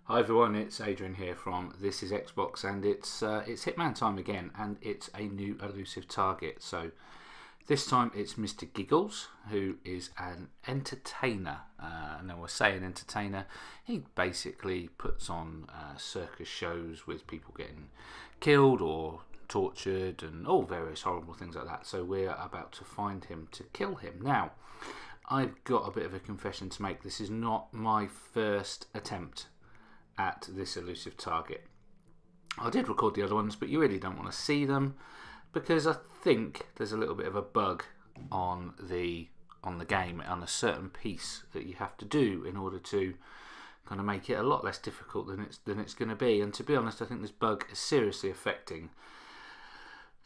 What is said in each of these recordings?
Hi everyone, it's Adrian here from This Is Xbox, and it's Hitman time again, and it's a new elusive target. So this time it's Mr. Giggles, who is an entertainer, and then we'll say an entertainer. He basically puts on circus shows with people getting killed or tortured and all various horrible things like that. So we're about to find him to kill him. Now, I've got a bit of a confession to make. This is not my first attempt at this elusive target. I did record the other ones, but you really don't want to see them because I think there's a little bit of a bug on the game, on a certain piece that you have to do in order to kind of make it a lot less difficult than it's going to be. And to be honest, I think this bug is seriously affecting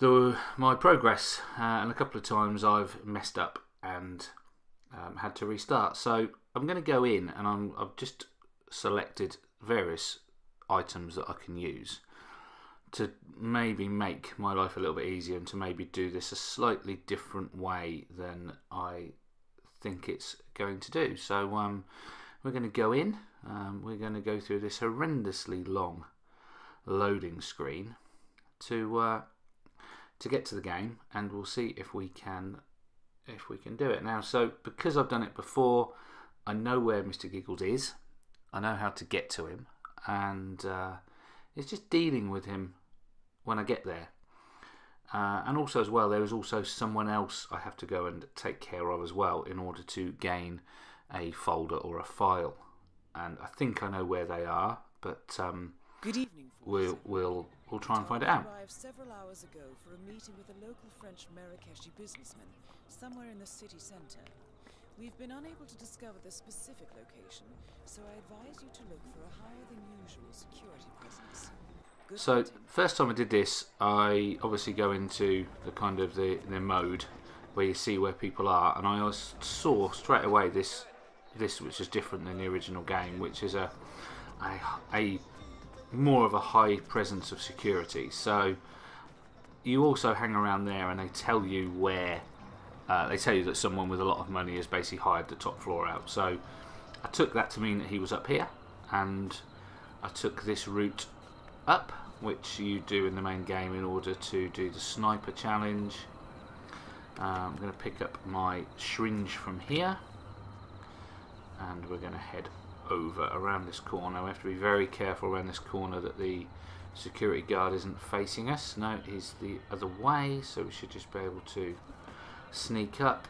my progress, and a couple of times I've messed up and had to restart. So I'm going to go in, and I've just selected various items that I can use to maybe make my life a little bit easier and to maybe do this a slightly different way than I think it's going to do. So we're going to go in, we're going to go through this horrendously long loading screen to get to the game, and we'll see if we can do it. Now, so because I've done it before, I know where Mr. Giggles is. I know how to get to him, and it's just dealing with him when I get there. And also as well, there is also someone else I have to go and take care of as well in order to gain a folder or a file. And I think I know where they are, but Good evening, we'll try and find it out. Arrived several hours ago for a meeting with a local French Marrakeshi businessman somewhere in the city centre. We've been unable to discover the specific location, so I advise you to look for a higher than usual security presence. So first time I did this, I obviously go into the kind of the mode where you see where people are, and I saw straight away this which is different than the original game, which is a more of a high presence of security. So you also hang around there, and they tell you where. They tell you that someone with a lot of money has basically hired the top floor out. So I took that to mean that he was up here, and I took this route up, which you do in the main game in order to do the sniper challenge. I'm going to pick up my syringe from here, and we're going to head over around this corner. We have to be very careful around this corner that the security guard isn't facing us. No, he's the other way, so we should just be able to sneak up.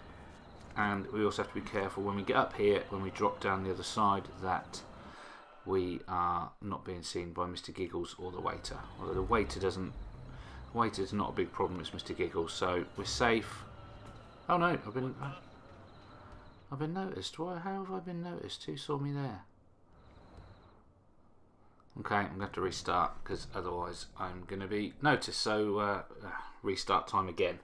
And we also have to be careful when we get up here, when we drop down the other side, that we are not being seen by Mr. Giggles or the waiter. Although the waiter's not a big problem, it's Mr. Giggles, so we're safe. Oh no, I've been noticed. How have I been noticed? Who saw me there? Okay, I'm going to have to restart because otherwise I'm going to be noticed. So restart time again.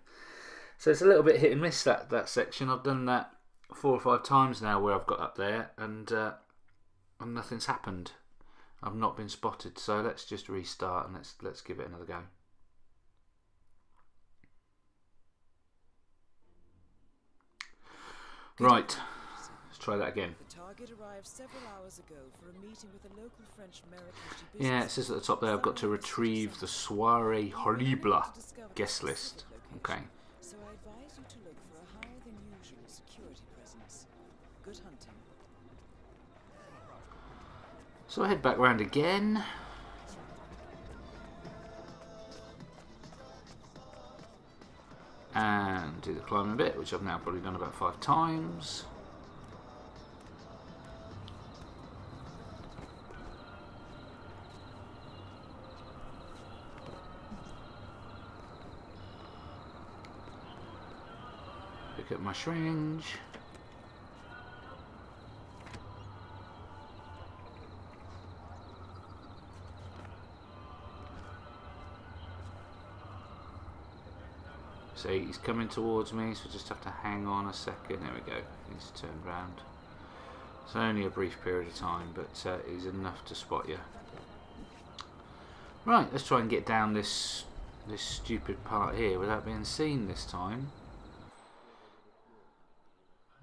So it's a little bit hit and miss, that section. I've done that 4 or 5 times now where I've got up there and nothing's happened. I've not been spotted. So let's just restart and let's give it another go. Right, let's try that again. The target arrived several hours ago for a meeting with a local French Marrakeshi businessman. Yeah, it says at the top there I've got to retrieve the Soirée Horrible guest list. Okay. So I advise you to look for a higher than usual security presence. Good hunting. So I head back round again. And do the climbing bit, which I've now probably done about 5 times. Pick up my syringe. See, he's coming towards me, so just have to hang on a second. There we go. He's turned round. It's only a brief period of time, but it's enough to spot you. Right, let's try and get down this stupid part here without being seen this time.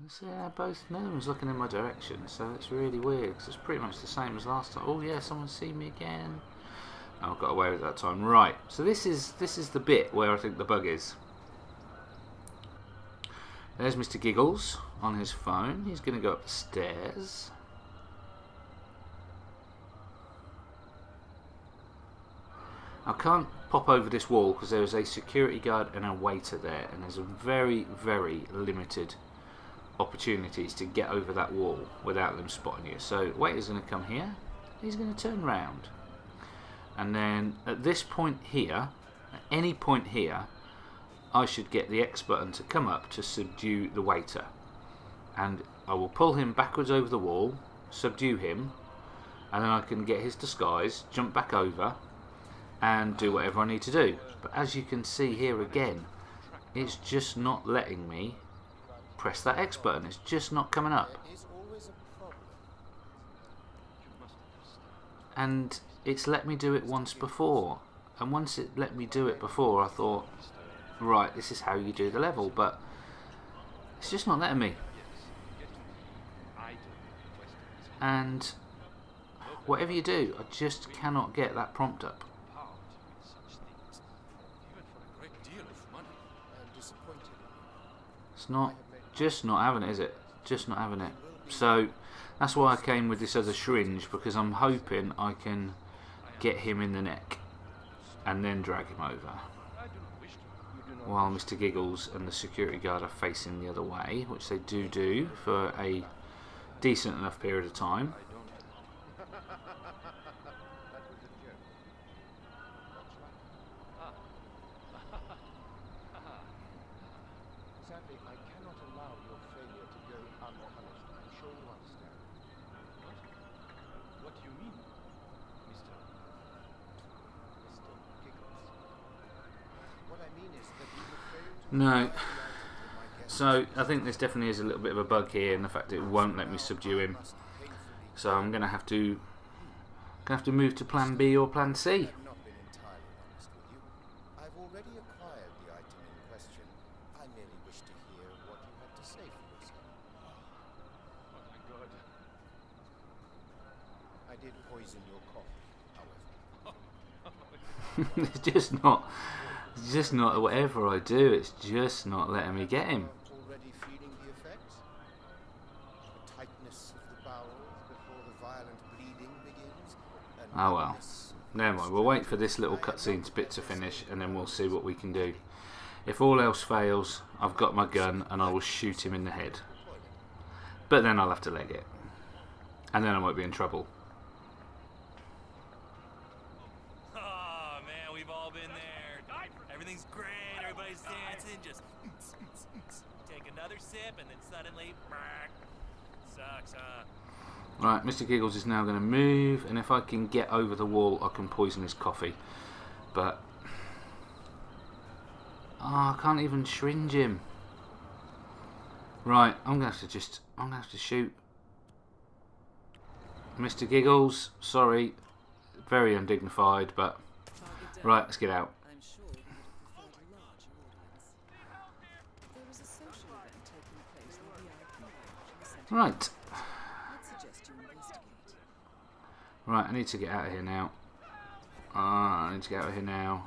So, yeah, both. No one's looking in my direction, so it's really weird. Cause it's pretty much the same as last time. Oh yeah, someone's seen me again. Oh, I got away with it that time. Right. So this is the bit where I think the bug is. There's Mr. Giggles on his phone. He's going to go up the stairs. I can't pop over this wall because there is a security guard and a waiter there, and there's a very, very limited opportunities to get over that wall without them spotting you. So waiter's going to come here. He's going to turn round, and then at this point here, at any point here, I should get the X button to come up to subdue the waiter, and I will pull him backwards over the wall, subdue him, and then I can get his disguise, jump back over, and do whatever I need to do. But as you can see here again, it's just not letting me press that X button. It's just not coming up. And it's let me do it once before, and once it let me do it before, I thought, right, this is how you do the level, but it's just not letting me. And whatever you do, I just cannot get that prompt up. It's not, just not having it, is it? Just not having it. So that's why I came with this other syringe, because I'm hoping I can get him in the neck and then drag him over, while Mr. Giggles and the security guard are facing the other way, which they do for a decent enough period of time. Sadly, I cannot allow your failure to go unpunished. I'm sure you understand. What do you mean, Mr. Giggles? What I mean is that you have failed to... No. So I think this definitely is a little bit of a bug here, in the fact that it won't let me subdue him. So I'm going to have to move to Plan B or Plan C. I've not been entirely honest with you. I've already acquired the item in question. I merely wish to hear what you have to say for yourself. Oh my God. I did poison your coffee, however. It's just not, whatever I do, it's just not letting me get him. Already feeling the effects? The tightness of the bowels before the violent bleeding begins? Oh well. Never mind, we'll wait for this little cutscene bit to finish, and then we'll see what we can do. If all else fails, I've got my gun and I will shoot him in the head. But then I'll have to leg it. And then I might be in trouble. Oh man, we've all been there. Everything's great, everybody's dancing, just take another sip and then suddenly sucks, huh? Right, Mr. Giggles is now going to move, and if I can get over the wall, I can poison his coffee. But I can't even syringe him. Right, I'm going to have to shoot. Mr. Giggles, sorry, very undignified, but right, let's get out. I'm sure you would have preferred a larger audience. There is a social event taking place in the VIP lounge in the centre. Right, I'd suggest you investigate. right, I need to get out of here now. I need to get out of here now.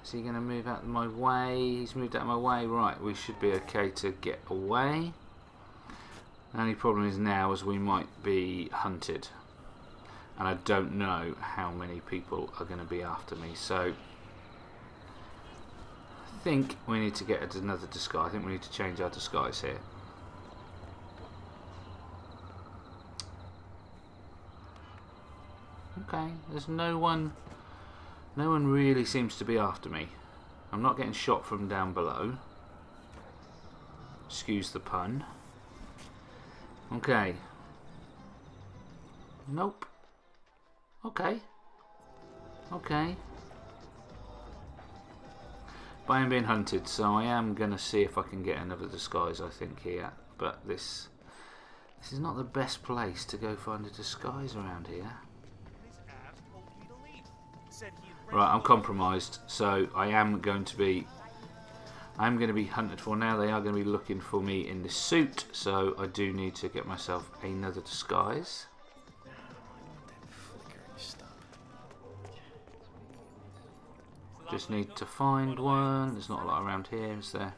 Is he going to move out of my way? He's moved out of my way. Right, we should be okay to get away. The only problem is now is we might be hunted. And I don't know how many people are going to be after me. So I think we need to get another disguise. I think we need to change our disguise here. Okay, there's no one really seems to be after me. I'm not getting shot from down below. Excuse the pun. Okay. Nope. Okay. Okay. But I am being hunted, so I am going to see if I can get another disguise, I think, here. But this is not the best place to go find a disguise around here. Right, I'm compromised, so I am going to be I'm going to be hunted for now. They are going to be looking for me in this suit, so I do need to get myself another disguise. Just need to find one. There's not a lot around here, is there?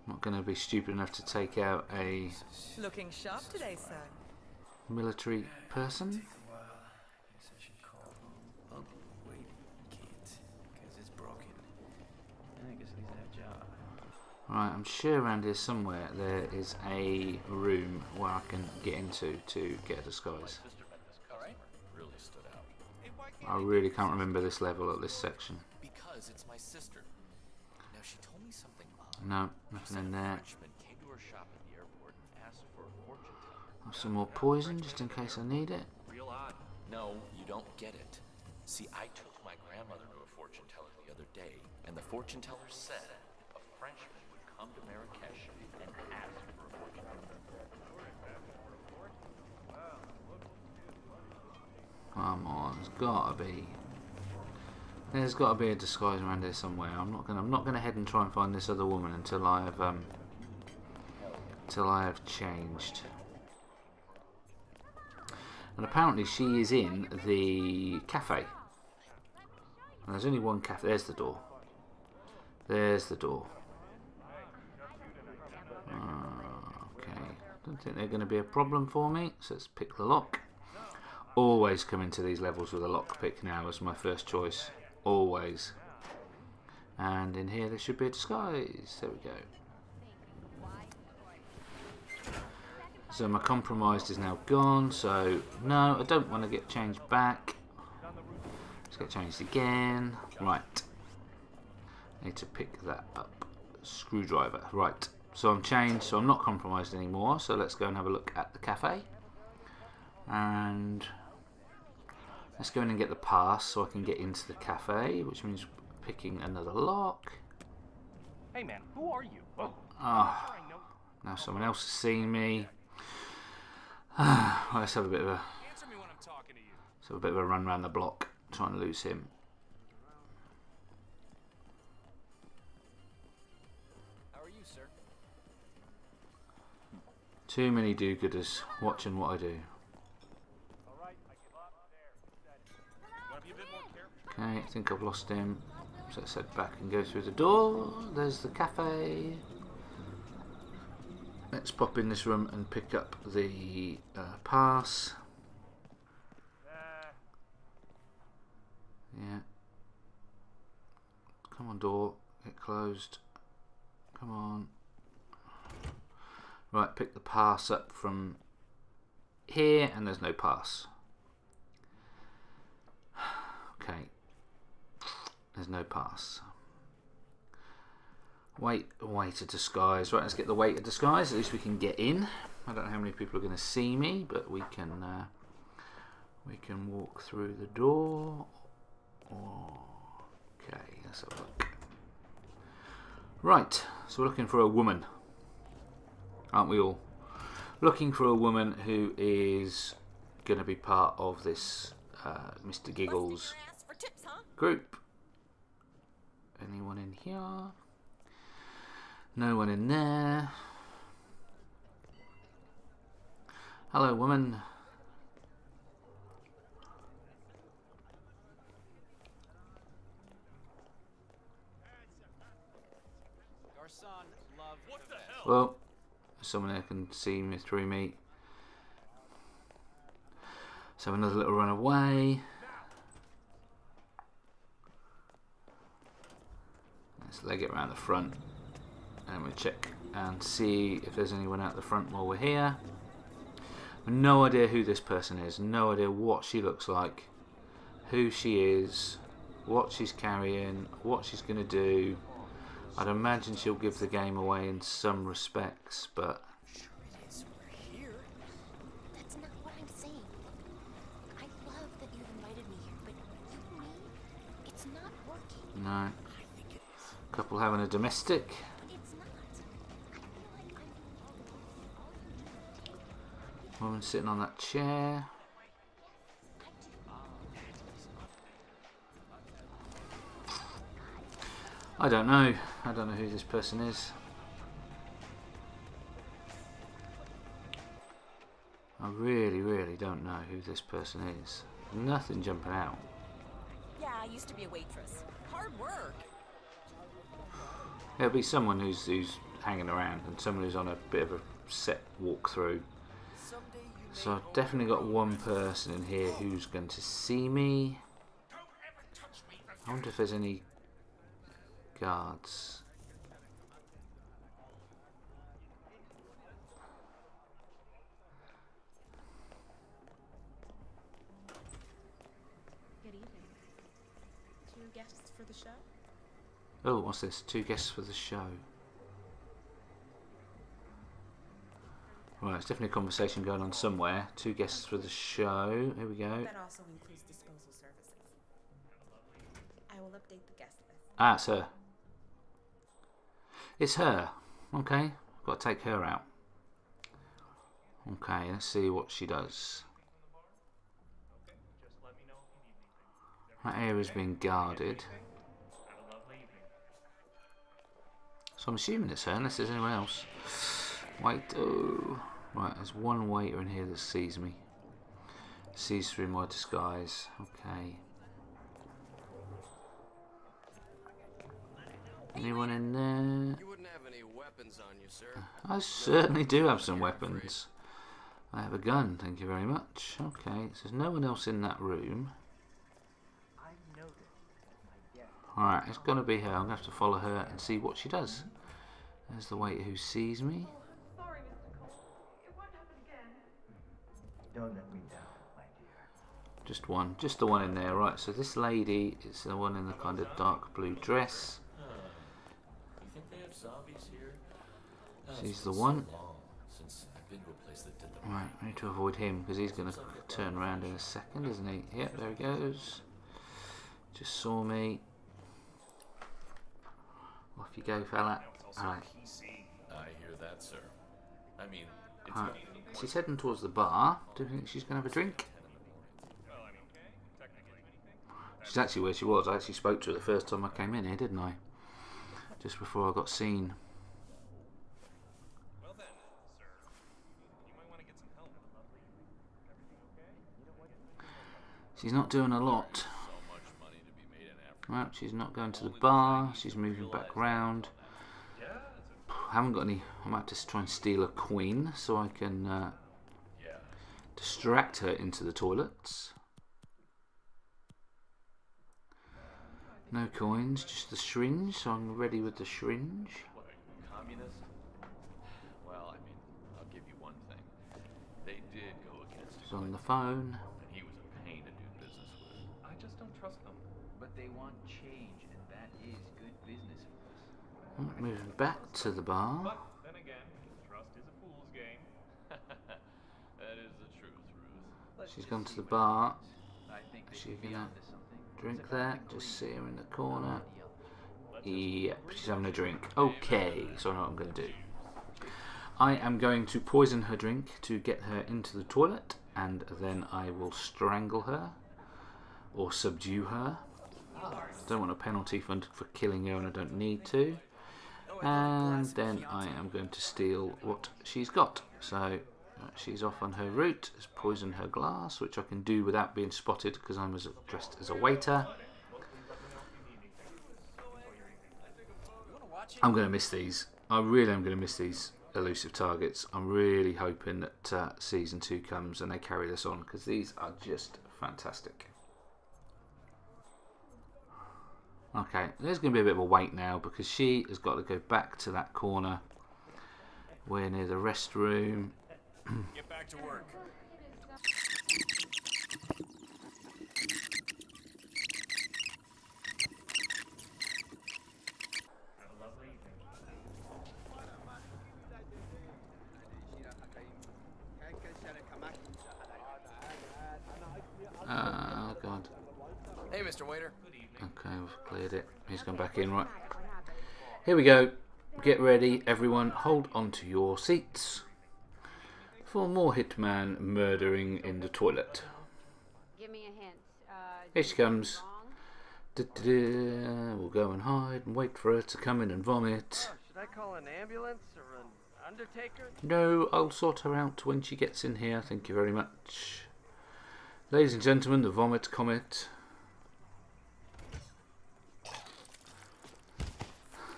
I'm not going to be stupid enough to take out a Looking sharp today, sir. military person. Right, I'm sure around here somewhere there is a room where I can get into to get a disguise. I really can't remember this level at this section. Because it's my sister. Now she told me something odd. No, nothing in there. Came to her shop at the airport and asked for a fortune teller. Have some more poison just in case I need it. Real odd. No, you don't get it. See, I took my grandmother to a fortune teller the other day, and the fortune teller said a Frenchman would come to Marrakesh and ask for a fortune teller. Come on, there's gotta be a disguise around here somewhere. I'm not gonna head and try and find this other woman until I have changed. And apparently she is in the cafe. And there's only one cafe. There's the door. There's the door. Okay. Don't think they're going to be a problem for me. So let's pick the lock. Always come into these levels with a lockpick now as my first choice. Always. And in here there should be a disguise. There we go. So my compromised is now gone. So no, I don't want to get changed back. Let's get changed again. Right. Need to pick that up. Screwdriver. Right. So I'm changed. So I'm not compromised anymore. So let's go and have a look at the cafe. And let's go in and get the pass so I can get into the cafe, which means picking another lock. Hey man, who are you? Oh, Ah, now someone else has seen me. Let's have a bit of a Answer me when I'm talking to you. run around the block, trying to lose him. How are you, sir? Too many do-gooders watching what I do. Okay, I think I've lost him. So let's head back and go through the door. There's the cafe. Let's pop in this room and pick up the pass. Yeah. Come on, door. Get closed. Come on. Right, pick the pass up from here, and there's no pass. Okay. There's no pass. Waiter disguise. Right, let's get the waiter disguise. At least we can get in. I don't know how many people are going to see me, but we can walk through the door. Okay, let's have a look. Right, so we're looking for a woman, aren't we all? Looking for a woman who is going to be part of this Mr. Giggles group. Anyone in here? No one in there. Hello, woman. Well, someone there can see me through me. So another little run away. Let's leg it around the front, and we'll check and see if there's anyone out the front while we're here. No idea who this person is. No idea what she looks like, who she is, what she's carrying, what she's going to do. I'd imagine she'll give the game away in some respects, but Sure it is. We're here. That's not what I'm saying. I love that you've invited me here, but you and me, it's not working. no. I think it is. Couple having a domestic. But it's not. I feel like I'm doing all the Woman sitting on that chair. I don't know. I don't know who this person is. I really, really don't know who this person is. Nothing jumping out. Yeah, I used to be a waitress. Hard work. There'll be someone who's hanging around and someone who's on a bit of a set walkthrough. So I've definitely got one person in here who's going to see me. I wonder if there's any guards. Good evening. 2 guests for the show? Oh, what's this? 2 guests for the show. Right, it's definitely a conversation going on somewhere. 2 guests for the show. Here we go. That also includes disposal services. I will update the guest list. Ah, it's her. It's her. Okay, got to take her out. Okay, let's see what she does. That area's being guarded. So I'm assuming it's her, unless there's anyone else. Wait, oh. Right, there's one waiter in here that sees me. Sees through my disguise. Okay. Anyone in there? You wouldn't have any weapons on you, sir. I certainly do have some weapons. I have a gun, thank you very much. Okay, so there's no one else in that room. Alright, it's going to be her. I'm going to have to follow her and see what she does. There's the waiter who sees me. Sorry, Mr. Cole. It won't happen again. Don't let me down, my dear. Just one. Just the one in there. Right, so this lady is the one in the kind of dark blue dress. You think they have zombies here? She's the one. Since I've been to a place that did them. Right, I need to avoid him because he's going to turn around in a second, isn't he? Yep, there he goes. Just saw me. Off you go, fella. Alright. I hear that, sir. I mean, it's Right. She's heading towards the bar. Do you think she's going to have a drink? She's actually where she was. I actually spoke to her the first time I came in here, didn't I? Just before I got seen. Well then, sir, you might want to get some help. Everything okay? She's not doing a lot. so much money to be made in Africa. Right, she's not going to the bar. She's moving back round. I haven't got any. I might just try and steal a coin so I can distract her into the toilets. No coins, just the syringe. So I'm ready with the syringe. What are you, communist? Well, I mean, I'll give you one thing. They did go against She's on the phone. and he was a pain to do business with. I just don't trust them. But they want change, and that is good business for us. Right, moving back to the bar. But then again, trust is a fool's game. That is the truth, Ruth. She's gone to the bar. I think Is they she could be gonna onto something. drink that? Just see her in the corner. Yep, she's having a drink. Okay, so I know what I'm going to do. I am going to poison her drink to get her into the toilet, and then I will strangle her or subdue her. Don't want a penalty for killing her, and I don't need to. And then I am going to steal what she's got. So she's off on her route. Has poisoned her glass, which I can do without being spotted because I'm dressed as a waiter. I'm going to miss these. I really am going to miss these elusive targets. I'm really hoping that season 2 comes and they carry this on because these are just fantastic. Okay, there's going to be a bit of a wait now because she has got to go back to that corner. We're near the restroom. Get back to work. Oh, God. Hey, Mr. Waiter. Okay, we've cleared it. He's gone back in, right. Here we go. Get ready, everyone. Hold on to your seats for more Hitman murdering in the toilet. Give me a hint. Here she comes. We'll go and hide and wait for her to come in and vomit. Oh, should I call an ambulance or an undertaker? No, I'll sort her out when she gets in here. Thank you very much. Ladies and gentlemen, the Vomit Comet.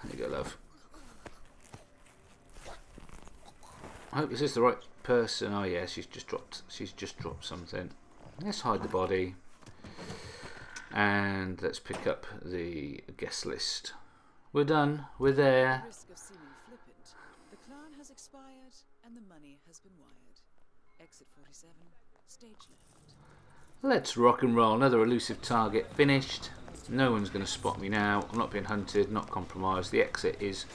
There you go, love. I hope this is the right person. Oh yeah, she's just dropped something. Let's hide the body. And let's pick up the guest list. We're done. We're there. Risk of seeming flippant. The plan has expired and the money has been wired. Exit 47, stage left. Let's rock and roll. Another elusive target finished. No one's going to spot me now. I'm not being hunted, not compromised. The exit is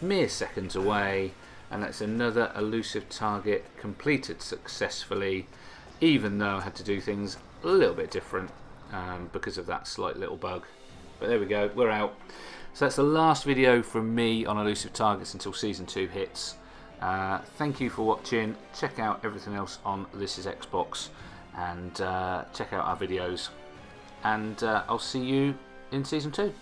mere seconds away. And that's another elusive target completed successfully. Even though I had to do things a little bit different because of that slight little bug. But there we go. We're out. So that's the last video from me on elusive targets until Season 2 hits. Thank you for watching. Check out everything else on This Is Xbox. And check out our videos, and I'll see you in Season 2.